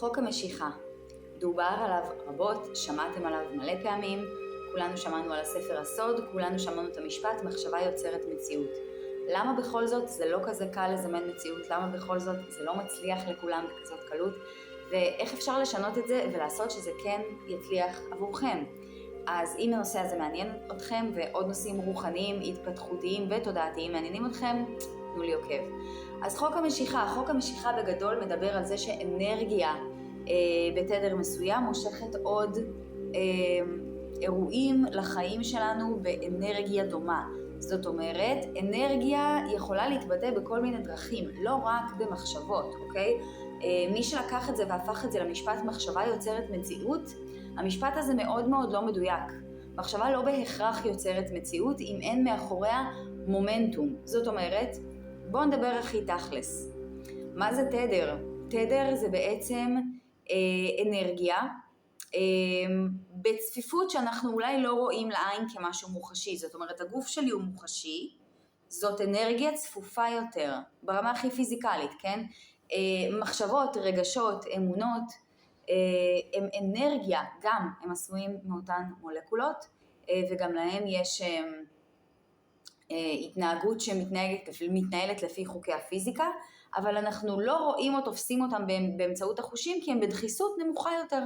חוק המשיכה, דובר עליו רבות, שמעתם עליו מלא פעמים, כולנו שמענו על הספר הסוד, כולנו שמענו את המשפט, מחשבה יוצרת מציאות. למה בכל זאת זה לא כזה קל לזמן מציאות? למה בכל זאת זה לא מצליח לכולם בכזאת קלות? ואיך אפשר לשנות את זה ולעשות שזה כן יצליח עבורכם? אז אם הנושא הזה מעניין אתכם ועוד נושאים רוחניים, התפתחותיים ותודעתיים מעניינים אתכם, תנו לי עוקב. אז חוק המשיכה בגדול מדבר על זה שאנרגיה בתדר מסוים מושכת עוד אירועים לחיים שלנו באנרגיה דומה. זאת אומרת, אנרגיה יכולה להתבטא בכל מיני דרכים, לא רק במחשבות, אוקיי? מי שלקח את זה והפך את זה למשפט מחשבה יוצרת מציאות, המשפט הזה מאוד מאוד לא מדויק. מחשבה לא בהכרח יוצרת מציאות אם אין מאחוריה מומנטום. זאת אומרת, בואו נדבר הכי תכלס. מה זה תדר? תדר זה בעצם אנרגיה בצפיפות שאנחנו אולי לא רואים לעין כמשהו מוחשי. זאת אומרת, הגוף שלי הוא מוחשי, זאת אנרגיה צפופה יותר, ברמה הכי פיזיקלית, כן? מחשבות, רגשות, אמונות, הם אנרגיה, גם הם עשויים מאותן מולקולות, וגם להם יש התנהגות שמתנהלת לפי חוקי הפיזיקה, אבל אנחנו לא רואים או תופסים אותם באמצעות החושים, כי הם בדחיסות נמוכה יותר.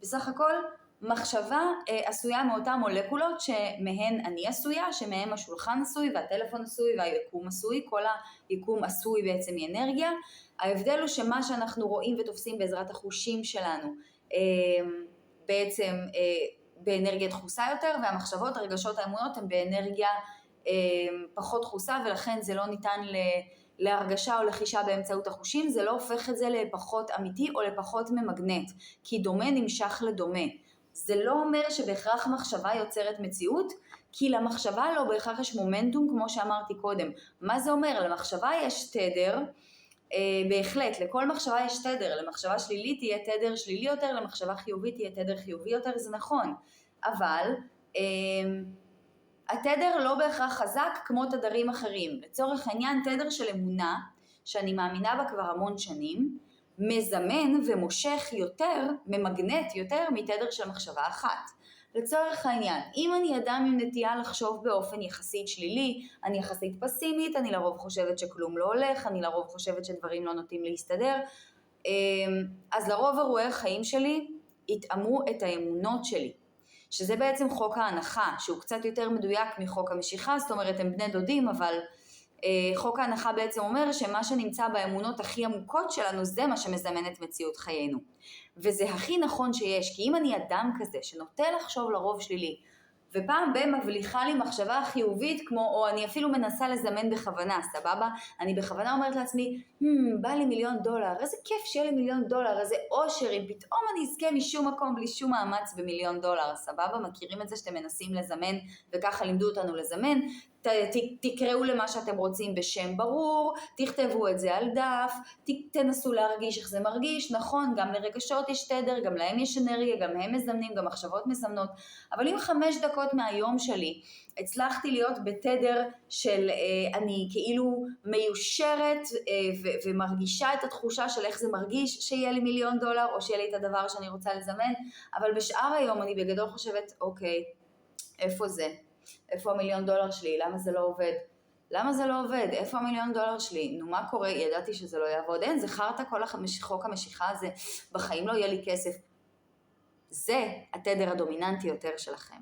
בסך הכל, מחשבה עשויה מאותן מולקולות שמהן אני עשויה, שמהם השולחן עשוי והטלפון עשוי והיקום עשוי, כל היקום עשוי בעצם מאנרגיה. ההבדל הוא שמה שאנחנו רואים ותופסים בעזרת החושים שלנו, בעצם באנרגיה דחוסה יותר, והמחשבות, הרגשות, האמונות הם באנרגיה פחות דחוסה, ולכן זה לא ניתן להרגשה או לחישה באמצעות החושים, זה לא הופך את זה לפחות אמיתי או לפחות ממגנט, כי דומה נמשך לדומה. זה לא אומר שבהכרח מחשבה יוצרת מציאות, כי למחשבה לא בהכרח יש מומנטום כמו שאמרתי קודם. מה זה אומר? למחשבה יש תדר, בהחלט, לכל מחשבה יש תדר, למחשבה שלילית תהיה תדר שלילי יותר, למחשבה חיובית תהיה תדר חיובי יותר, זה נכון. אבל התדר לא בהכרח חזק כמו תדרים אחרים. לצורך העניין, תדר של אמונה, שאני מאמינה בה כבר המון שנים, מזמן ומושך יותר, ממגנט יותר מתדר של מחשבה אחת. לצורך העניין, אם אני אדם עם נטייה לחשוב באופן יחסית שלילי, אני יחסית פסימית, אני לרוב חושבת שכלום לא הולך, אני לרוב חושבת שדברים לא נוטים להסתדר, אז לרוב אירועי החיים שלי יתאמו את האמונות שלי. שזה בעצם חוק ההנחה, שהוא קצת יותר מדויק מחוק המשיכה, זאת אומרת הם בני דודים, אבל חוק ההנחה בעצם אומר שמה שנמצא באמונות הכי עמוקות שלנו, זה מה שמזמן את מציאות חיינו. וזה הכי נכון שיש, כי אם אני אדם כזה שנוטה לחשוב לרוב שלילי, ופעם מבליחה לי מחשבה חיובית, כמו, או אני אפילו מנסה לזמן בכוונה, סבבה? אני בכוונה אומרת לעצמי, בא לי $1,000,000, איזה כיף שיהיה לי $1,000,000, איזה אושר, אם פתאום אני אזכה משום מקום בלי שום מאמץ $1,000,000, סבבה? מכירים את זה שאתם מנסים לזמן, וככה לימדו אותנו לזמן, תקראו למה שאתם רוצים בשם ברור, תכתבו את זה על דף, תנסו להרגיש איך זה מרגיש, נכון, גם לרגשות יש תדר, גם להם יש אנרגיה, גם הם מזמנים, גם מחשבות מזמנות, אבל אם 5 דקות מהיום שלי הצלחתי להיות בתדר של אני כאילו מיושרת ומרגישה את התחושה של איך זה מרגיש שיהיה לי $1,000,000 או שיהיה לי את הדבר שאני רוצה לזמן, אבל בשאר היום אני בגדול חושבת, אוקיי, איפה זה? איפה $1,000,000 שלי? למה זה לא עובד? למה זה לא עובד? איפה $1,000,000 שלי? נו, מה קורה? ידעתי שזה לא יעבוד. אין, זכרת כל חוק המשיכה הזה, בחיים לא יהיה לי כסף. זה התדר הדומיננטי יותר שלכם.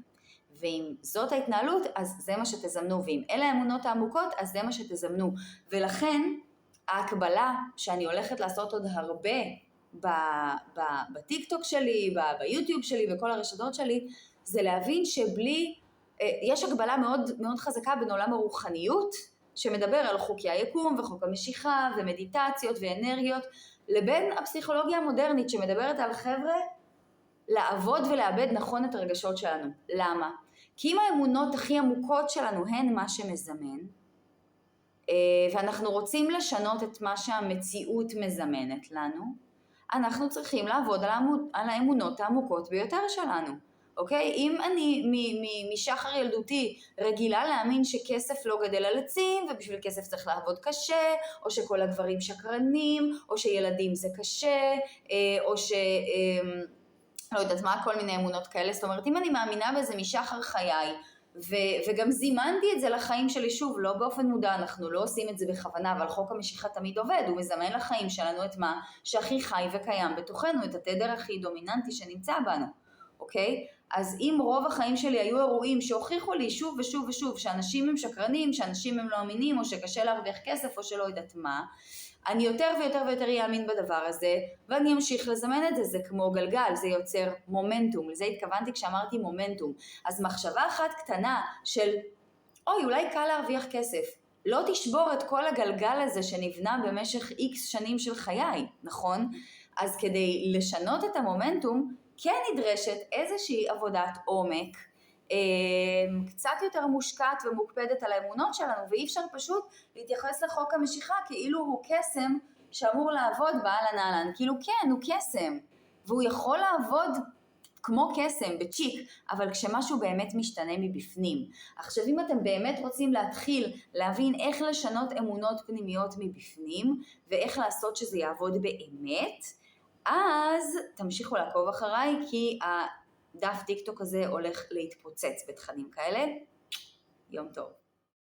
ואם זאת ההתנהלות, אז זה מה שתזמנו, ואם אלה האמונות העמוקות, אז זה מה שתזמנו. ולכן, ההקבלה שאני הולכת לעשות עוד הרבה בטיק-טוק שלי, ביוטיוב שלי, וכל הרשתות שלי, זה להבין שבלי יש הגבלה מאוד, מאוד חזקה בין עולם הרוחניות, שמדבר על חוקי היקום וחוק המשיכה ומדיטציות ואנרגיות, לבין הפסיכולוגיה המודרנית שמדברת על חבר'ה לעבוד ולאבד נכון את הרגשות שלנו. למה? כי אם האמונות הכי עמוקות שלנו הן מה שמזמן, ואנחנו רוצים לשנות את מה שהמציאות מזמנת לנו, אנחנו צריכים לעבוד על האמונות העמוקות ביותר שלנו. אוקיי? אם אני משחר ילדותי רגילה להאמין שכסף לא גדל על עצים, ובשביל כסף צריך לעבוד קשה, או שכל הגברים שקרנים, או שילדים זה קשה, או לא יודעת מה, כל מיני אמונות כאלה. זאת אומרת, אם אני מאמינה בזה משחר חיי, וגם זימנתי את זה לחיים שלי, שוב, לא באופן מודע, אנחנו לא עושים את זה בכוונה, אבל חוק המשיכה תמיד עובד, הוא מזמן לחיים שלנו את מה שהכי חי וקיים בתוכנו, את התדר הכי דומיננטי שנמצא בנו, אוקיי? אז אם רוב החיים שלי היו אירועים שהוכיחו לי שוב ושוב ושוב שאנשים הם שקרנים, שאנשים הם לא אמינים, או שקשה להרוויח כסף, או שלא יודעת מה, אני יותר ויותר ויותר יאמין בדבר הזה, ואני אמשיך לזמן את זה. זה כמו גלגל, זה יוצר מומנטום. לזה התכוונתי כשאמרתי מומנטום. אז מחשבה אחת קטנה של, אוי, אולי קל להרוויח כסף, לא תשבור את כל הגלגל הזה שנבנה במשך איקס שנים של חיי, נכון? אז כדי לשנות את המומנטום, כן נדרשת איזושהי עבודת עומק, קצת יותר מושקעת ומוקפדת על האמונות שלנו, ואי אפשר פשוט להתייחס לחוק המשיכה כאילו הוא קסם שאמור לעבוד באהלן אהלן. כאילו כן, הוא קסם, והוא יכול לעבוד כמו קסם, בצ'יק, אבל כשמשהו באמת משתנה מבפנים. עכשיו, אם אתם באמת רוצים להתחיל להבין איך לשנות אמונות פנימיות מבפנים, ואיך לעשות שזה יעבוד באמת, אז תמשיכו לעקוב אחריי, כי הדף טיקטוק הזה הולך להתפוצץ בתכנים כאלה. יום טוב.